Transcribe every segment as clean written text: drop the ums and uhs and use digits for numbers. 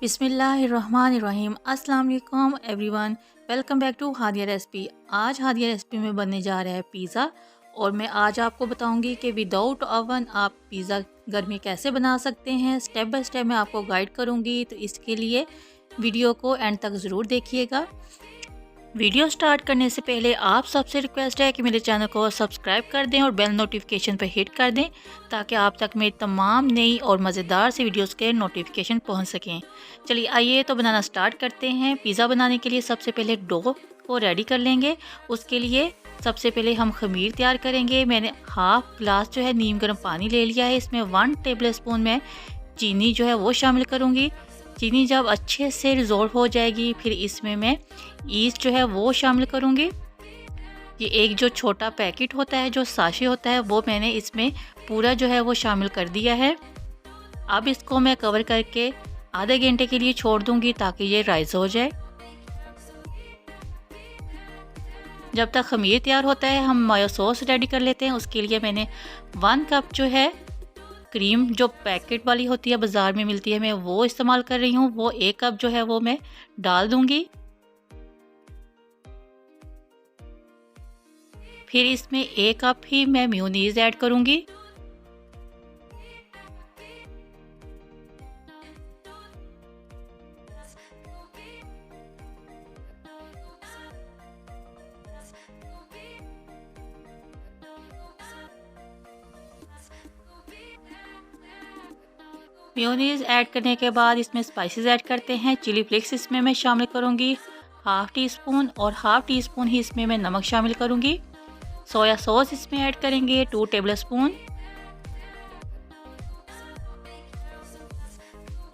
बिस्मिल्लाहिर्रहमानिर्रहीम। अस्सलाम वालेकुम everyone, welcome back to Hadiya recipe. आज हादिया रेसिपी में बनने जा रहा है पिज़्ज़ा और मैं आज आपको बताऊंगी कि विदाउट ओवन आप पिज़्ज़ा घर में कैसे बना सकते हैं। स्टेप बाय स्टेप मैं आपको गाइड करूंगी, तो इसके लिए वीडियो को एंड तक ज़रूर देखिएगा। वीडियो स्टार्ट करने से पहले आप सबसे रिक्वेस्ट है कि मेरे चैनल को सब्सक्राइब कर दें और बेल नोटिफिकेशन पर हिट कर दें ताकि आप तक मेरी तमाम नई और मज़ेदार सी वीडियोस के नोटिफिकेशन पहुंच सकें। चलिए आइए तो बनाना स्टार्ट करते हैं। पिज़्ज़ा बनाने के लिए सबसे पहले डो को रेडी कर लेंगे। उसके लिए सबसे पहले हम खमीर तैयार करेंगे। मैंने हाफ ग्लास जो है नीम गर्म पानी ले लिया है। इसमें 1 टेबल स्पून में चीनी जो है वो शामिल करूँगी। चीनी जब अच्छे से रिजोल्व हो जाएगी फिर इसमें मैं ईस्ट जो है वो शामिल करूँगी। ये एक जो छोटा पैकेट होता है, जो साशे होता है, वो मैंने इसमें पूरा जो है वो शामिल कर दिया है। अब इसको मैं कवर करके आधे घंटे के लिए छोड़ दूँगी ताकि ये राइस हो जाए। जब तक खमीर तैयार होता है हम मायो सॉस रेडी कर लेते हैं। उसके लिए मैंने 1 कप जो है क्रीम, जो पैकेट वाली होती है बाज़ार में मिलती है, मैं वो इस्तेमाल कर रही हूँ। वो 1 कप जो है वो मैं डाल दूँगी। फिर इसमें 1 कप ही मैं मेयोनीज़ ऐड करूँगी। मेयोनीज़ ऐड करने के बाद इसमें स्पाइसेस ऐड करते हैं। चिली फ्लेक्स इसमें मैं शामिल करूँगी ½ टी स्पून और ½ टी स्पून ही इसमें मैं नमक शामिल करूँगी। सोया सॉस इसमें ऐड करेंगे 2 टेबल स्पून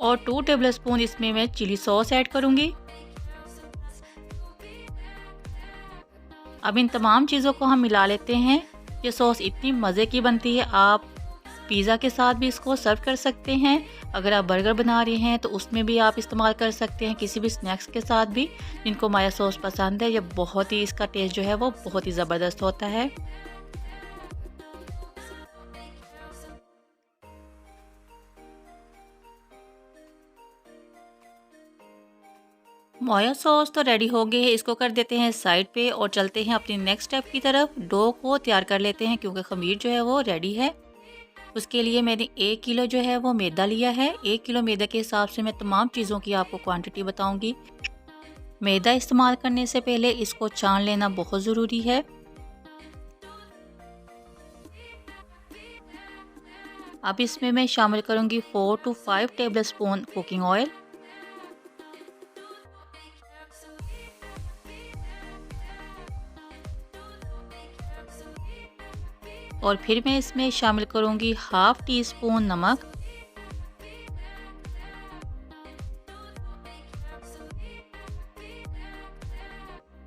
और 2 टेबल स्पून इसमें मैं चिली सॉस ऐड करूँगी। अब इन तमाम चीज़ों को हम मिला लेते हैं। ये सॉस इतनी मज़े की बनती है, आप पिज़्ज़ा के साथ भी इसको सर्व कर सकते हैं। अगर आप बर्गर बना रहे हैं तो उसमें भी आप इस्तेमाल कर सकते हैं, किसी भी स्नैक्स के साथ भी। जिनको माया सॉस पसंद है, ये बहुत ही, इसका टेस्ट जो है वो बहुत ही ज़बरदस्त होता है। माया सॉस तो रेडी हो गई है, इसको कर देते हैं साइड पे और चलते हैं अपनी नेक्स्ट स्टेप की तरफ। डो को तैयार कर लेते हैं क्योंकि खमीर जो है वो रेडी है। उसके लिए मैंने 1 किलो जो है वो मैदा लिया है। 1 किलो मैदा के हिसाब से मैं तमाम चीज़ों की आपको क्वांटिटी बताऊंगी। मैदा इस्तेमाल करने से पहले इसको छान लेना बहुत ज़रूरी है। अब इसमें मैं शामिल करूंगी 4 to 5 table spoon cooking oil. और फिर मैं इसमें शामिल करूंगी ½ टी स्पून नमक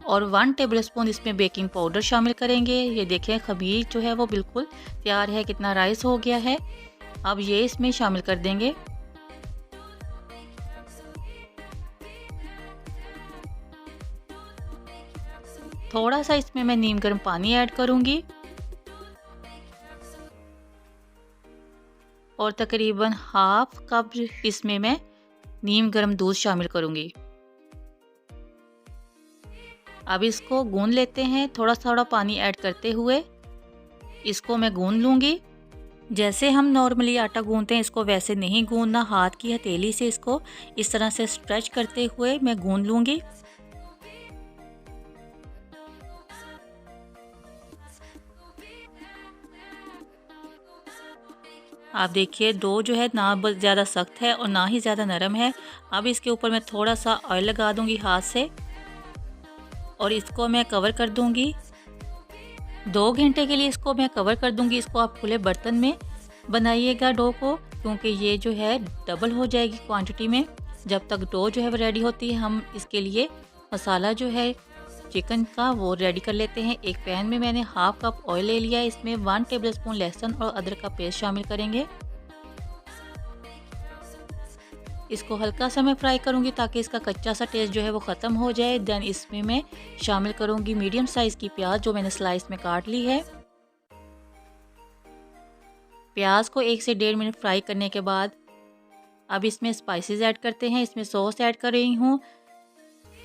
और 1 टेबल स्पून इसमें बेकिंग पाउडर शामिल करेंगे। ये देखें खमीर जो है वो बिल्कुल तैयार है, कितना राइस हो गया है। अब ये इसमें शामिल कर देंगे। थोड़ा सा इसमें मैं नीम गर्म पानी ऐड करूंगी और तकरीबन ½ कप इसमें मैं नीम गर्म दूध शामिल करूंगी। अब इसको गूंद लेते हैं। थोड़ा थोड़ा पानी ऐड करते हुए इसको मैं गूंद लूँगी। जैसे हम नॉर्मली आटा गूंदते हैं इसको वैसे नहीं गूंदना, हाथ की हथेली से इसको इस तरह से स्ट्रेच करते हुए मैं गूंद लूँगी। आप देखिए डो जो है ना बहुत ज़्यादा सख्त है और ना ही ज़्यादा नरम है। अब इसके ऊपर मैं थोड़ा सा ऑयल लगा दूंगी हाथ से और इसको मैं कवर कर दूंगी। 2 घंटे के लिए इसको मैं कवर कर दूंगी। इसको आप खुले बर्तन में बनाइएगा डो को, क्योंकि ये जो है डबल हो जाएगी क्वांटिटी में। जब तक डो जो है वो रेडी होती है हम इसके लिए मसाला जो है चिकन का वो रेडी कर लेते हैं। एक पैन में मैंने ½ कप ऑयल ले लिया है। इसमें 1 टेबल स्पून लहसुन और अदरक का पेस्ट शामिल करेंगे। इसको हल्का सा मैं फ्राई करूंगी ताकि इसका कच्चा सा टेस्ट जो है वो ख़त्म हो जाए। देन इसमें मैं शामिल करूंगी मीडियम साइज़ की प्याज जो मैंने स्लाइस में काट ली है। प्याज को 1 से 1.5 मिनट फ्राई करने के बाद अब इसमें स्पाइसेस ऐड करते हैं। इसमें सॉस ऐड कर रही हूँ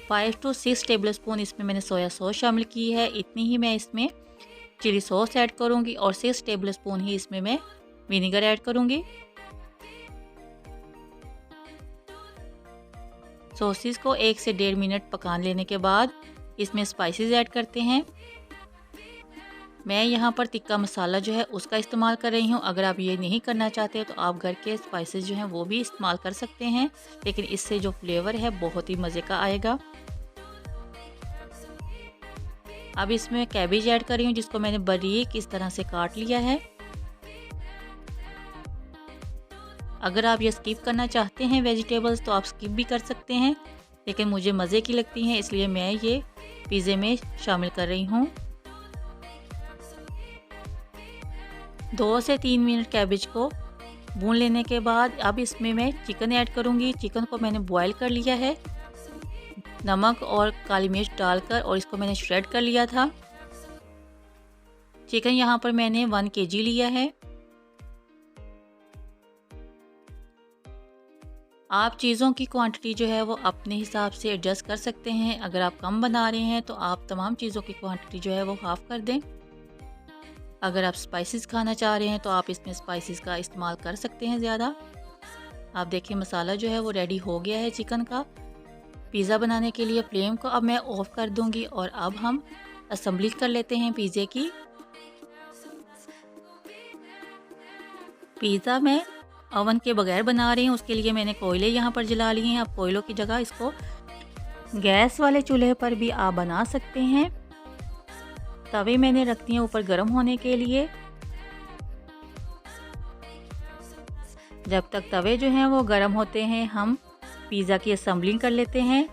5 to 6 टेबल स्पून। इसमें मैंने सोया सॉस शामिल की है। इतनी ही मैं इसमें चिली सॉस ऐड करूँगी और 6 टेबल स्पून ही इसमें मैं विनेगर ऐड करूँगी। सॉसेस को 1 से 1.5 मिनट पका लेने के बाद इसमें स्पाइसेस ऐड करते हैं। मैं यहाँ पर तिक्का मसाला जो है उसका इस्तेमाल कर रही हूँ। अगर आप ये नहीं करना चाहते तो आप घर के स्पाइसेस जो हैं वो भी इस्तेमाल कर सकते हैं, लेकिन इससे जो फ्लेवर है बहुत ही मज़े का आएगा। अब इसमें कैबेज ऐड कर रही हूँ, जिसको मैंने बारीक इस तरह से काट लिया है। अगर आप ये स्किप करना चाहते हैं वेजिटेबल्स तो आप स्किप भी कर सकते हैं, लेकिन मुझे मज़े की लगती हैं इसलिए मैं ये पिज़्ज़े में शामिल कर रही हूँ। 2 से 3 मिनट कैबेज को भून लेने के बाद अब इसमें मैं चिकन ऐड करूँगी। चिकन को मैंने बॉयल कर लिया है नमक और काली मिर्च डालकर, और इसको मैंने श्रेड कर लिया था। चिकन यहाँ पर मैंने 1 kg लिया है। आप चीज़ों की क्वांटिटी जो है वो अपने हिसाब से एडजस्ट कर सकते हैं। अगर आप कम बना रहे हैं तो आप तमाम चीज़ों की क्वांटिटी जो है वो हाफ़ कर दें। अगर आप स्पाइसेस खाना चाह रहे हैं तो आप इसमें स्पाइसेस का इस्तेमाल कर सकते हैं ज़्यादा। आप देखिए मसाला जो है वो रेडी हो गया है चिकन का। पिज़्ज़ा बनाने के लिए फ्लेम को अब मैं ऑफ़ कर दूंगी और अब हम असेंबली कर लेते हैं पिज़्ज़े की। पिज़्ज़ा मैं ओवन के बगैर बना रही हूँ, उसके लिए मैंने कोयले यहाँ पर जला लिए हैं। आप कोयलों की जगह इसको गैस वाले चूल्हे पर भी आप बना सकते हैं। तवे मैंने रख दिए ऊपर गर्म होने के लिए। जब तक तवे जो हैं वो गर्म होते हैं हम पिज़्ज़ा की असेंबलिंग कर लेते हैं।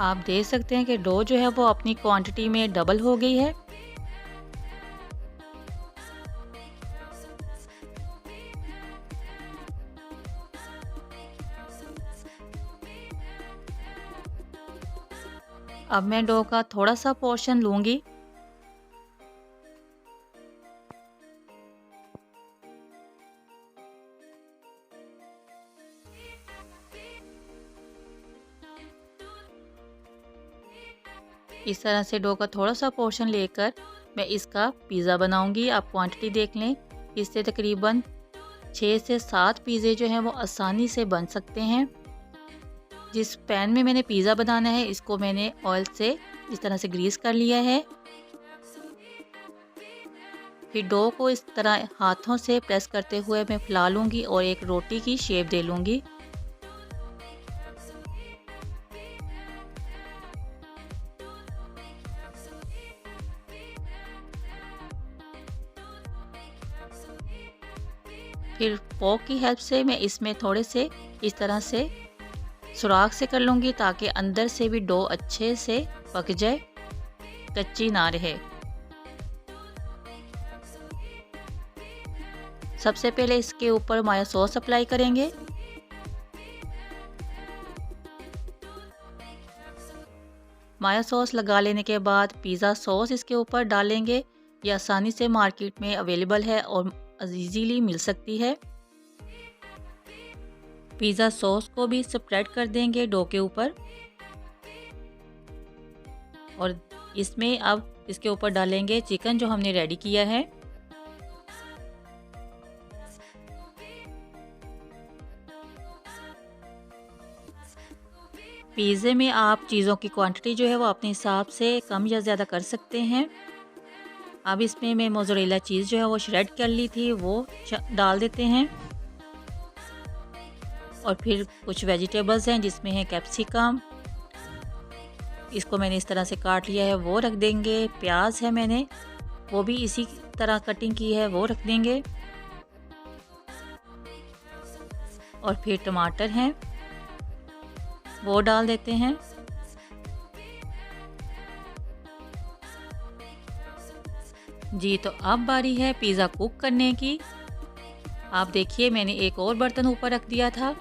आप देख सकते हैं कि डो जो है वो अपनी क्वांटिटी में डबल हो गई है। अब मैं डो का थोड़ा सा पोर्शन लूँगी। इस तरह से डो का थोड़ा सा पोर्शन लेकर मैं इसका पिज़्ज़ा बनाऊंगी। आप क्वांटिटी देख लें, इससे तकरीबन 6 से 7 पिज़्ज़े जो हैं वो आसानी से बन सकते हैं। जिस पैन में मैंने पिज़्ज़ा बनाना है इसको मैंने ऑयल से इस तरह से ग्रीस कर लिया है। फिर डो को इस तरह हाथों से प्रेस करते हुए मैं फैला लूँगी और एक रोटी की शेप दे लूँगी। फिर फोक की हेल्प से मैं इसमें थोड़े से इस तरह से सुराख से कर लूँगी ताकि अंदर से भी डो अच्छे से पक जाए, कच्ची ना रहे। सबसे पहले इसके ऊपर माया सॉस अप्लाई करेंगे। माया सॉस लगा लेने के बाद पिज़्ज़ा सॉस इसके ऊपर डालेंगे। ये आसानी से मार्केट में अवेलेबल है और इजीली मिल सकती है। पिज़्ज़ा सॉस को भी स्प्रेड कर देंगे डो के ऊपर और इसमें अब इसके ऊपर डालेंगे चिकन जो हमने रेडी किया है। पिज़्ज़े में आप चीज़ों की क्वांटिटी जो है वो अपने हिसाब से कम या ज़्यादा कर सकते हैं। अब इसमें मैं मोज़रेला चीज़ जो है वो श्रेड कर ली थी वो डाल देते हैं और फिर कुछ वेजिटेबल्स हैं जिसमें है कैप्सिकम, इसको मैंने इस तरह से काट लिया है वो रख देंगे। प्याज है मैंने वो भी इसी तरह कटिंग की है वो रख देंगे और फिर टमाटर हैं वो डाल देते हैं। जी तो अब बारी है पिज़्ज़ा कुक करने की। आप देखिए मैंने एक और बर्तन ऊपर रख दिया था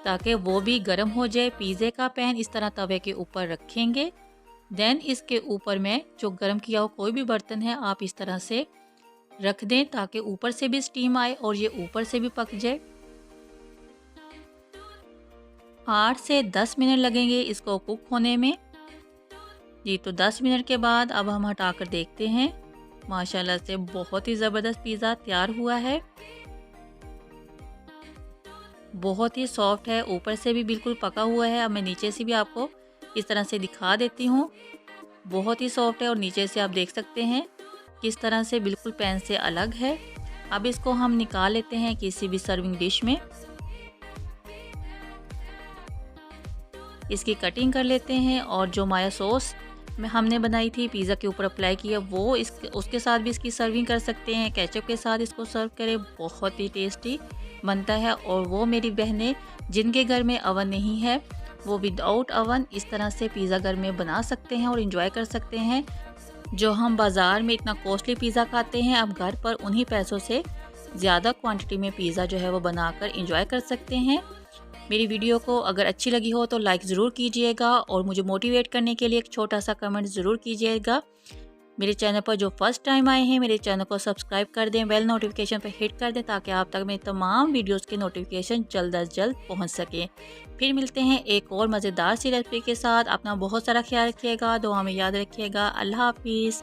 ताकि वो भी गर्म हो जाए। पिज़्ज़े का पैन इस तरह तवे के ऊपर रखेंगे, देन इसके ऊपर मैं जो गर्म किया हो कोई भी बर्तन है आप इस तरह से रख दें ताकि ऊपर से भी स्टीम आए और ये ऊपर से भी पक जाए। 8 से 10 मिनट लगेंगे इसको कुक होने में। जी, तो 10 मिनट के बाद अब हम हटा कर देखते हैं। माशाल्लाह से बहुत ही ज़बरदस्त पिज़्ज़ा तैयार हुआ है। बहुत ही सॉफ्ट है, ऊपर से भी बिल्कुल पका हुआ है। अब मैं नीचे से भी आपको इस तरह से दिखा देती हूँ। बहुत ही सॉफ्ट है और नीचे से आप देख सकते हैं किस तरह से बिल्कुल पैन से अलग है। अब इसको हम निकाल लेते हैं किसी भी सर्विंग डिश में। इसकी कटिंग कर लेते हैं और जो माया सॉस में हमने बनाई थी पिज़्ज़ा के ऊपर अप्लाई किया वो उसके साथ भी इसकी सर्विंग कर सकते हैं। केचप के साथ इसको सर्व करें, बहुत ही टेस्टी बनता है। और वो मेरी बहनें जिनके घर में अवन नहीं है वो विदाउट अवन इस तरह से पिज़्ज़ा घर में बना सकते हैं और इंजॉय कर सकते हैं। जो हम बाज़ार में इतना कॉस्टली पिज़्ज़ा खाते हैं, अब घर पर उन्हीं पैसों से ज़्यादा क्वांटिटी में पिज़्ज़ा जो है वो बनाकर इंजॉय कर सकते हैं। मेरी वीडियो को अगर अच्छी लगी हो तो लाइक ज़रूर कीजिएगा और मुझे मोटिवेट करने के लिए एक छोटा सा कमेंट ज़रूर कीजिएगा। मेरे चैनल पर जो फर्स्ट टाइम आए हैं मेरे चैनल को सब्सक्राइब कर दें, बेल नोटिफिकेशन पर हिट कर दें ताकि आप तक मेरी तमाम वीडियोस के नोटिफिकेशन जल्द अज जल्द पहुंच सकें। फिर मिलते हैं एक और मज़ेदार सी रेसिपी के साथ। अपना बहुत सारा ख्याल रखिएगा, दुआ में याद रखिएगा। अल्लाह हाफिज़।